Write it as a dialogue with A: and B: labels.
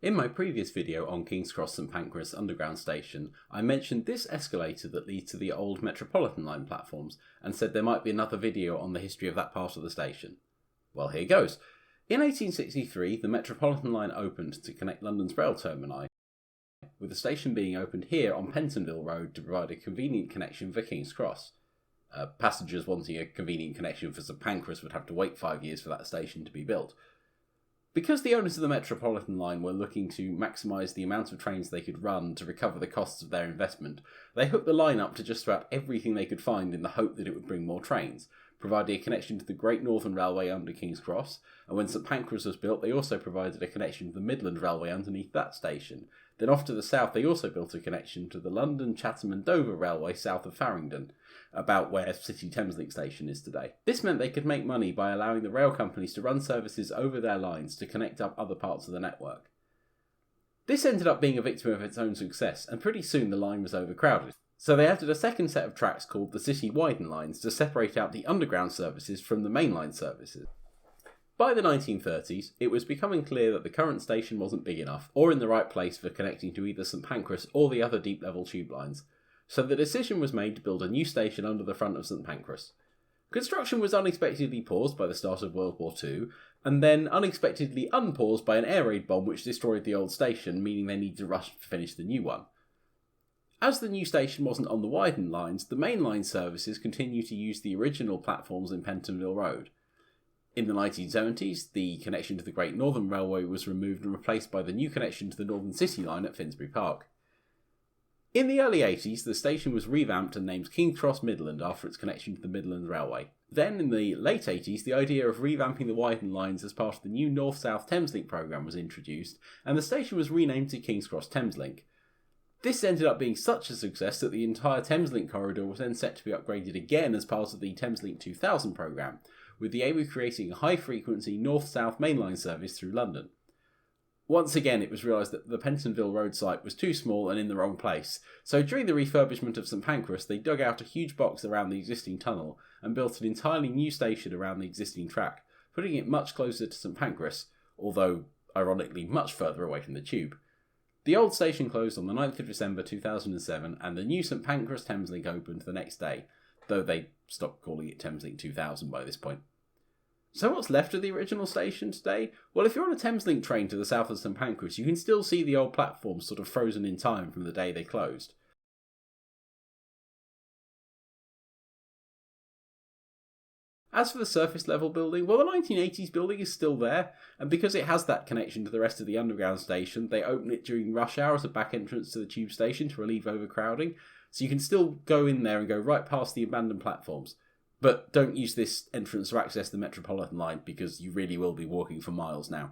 A: In my previous video on King's Cross St Pancras underground station, I mentioned this escalator that leads to the old Metropolitan Line platforms and said there might be another video on the history of that part of the station. Well, here goes. In 1863, the Metropolitan Line opened to connect London's rail termini, with the station being opened here on Pentonville Road to provide a convenient connection for King's Cross. Passengers wanting a convenient connection for St Pancras would have to wait 5 years for that station to be built. Because the owners of the Metropolitan Line were looking to maximise the amount of trains they could run to recover the costs of their investment, they hooked the line up to just about everything they could find in the hope that it would bring more trains, providing a connection to the Great Northern Railway under King's Cross, and when St Pancras was built they also provided a connection to the Midland Railway underneath that station. Then off to the south they also built a connection to the London, Chatham and Dover Railway south of Farringdon, about where City Thameslink station is today. This meant they could make money by allowing the rail companies to run services over their lines to connect up other parts of the network. This ended up being a victim of its own success, and pretty soon the line was overcrowded. So they added a second set of tracks called the City Widen lines to separate out the underground services from the mainline services. By the 1930s, it was becoming clear that the current station wasn't big enough or in the right place for connecting to either St Pancras or the other deep-level tube lines, so the decision was made to build a new station under the front of St Pancras. Construction was unexpectedly paused by the start of World War II, and then unexpectedly unpaused by an air raid bomb which destroyed the old station, meaning they needed to rush to finish the new one. As the new station wasn't on the widened lines, the mainline services continued to use the original platforms in Pentonville Road. In the 1970s, the connection to the Great Northern Railway was removed and replaced by the new connection to the Northern City Line at Finsbury Park. In the early 80s, the station was revamped and named King's Cross Midland after its connection to the Midland Railway. Then, in the late 80s, the idea of revamping the widened lines as part of the new North-South Thameslink programme was introduced, and the station was renamed to King's Cross Thameslink. This ended up being such a success that the entire Thameslink corridor was then set to be upgraded again as part of the Thameslink 2000 programme, with the aim of creating a high-frequency north-south mainline service through London. Once again, it was realised that the Pentonville Road site was too small and in the wrong place, so during the refurbishment of St Pancras they dug out a huge box around the existing tunnel and built an entirely new station around the existing track, putting it much closer to St Pancras, although, ironically, much further away from the tube. The old station closed on the 9th of December 2007 and the new St Pancras Thameslink opened the next day, though they stopped calling it Thameslink 2000 by this point. So what's left of the original station today? Well, if you're on a Thameslink train to the south of St Pancras, you can still see the old platforms sort of frozen in time from the day they closed. As for the surface level building, well, the 1980s building is still there, and because it has that connection to the rest of the underground station, they open it during rush hour as a back entrance to the tube station to relieve overcrowding, so you can still go in there and go right past the abandoned platforms. But don't use this entrance to access the Metropolitan Line because you really will be walking for miles now.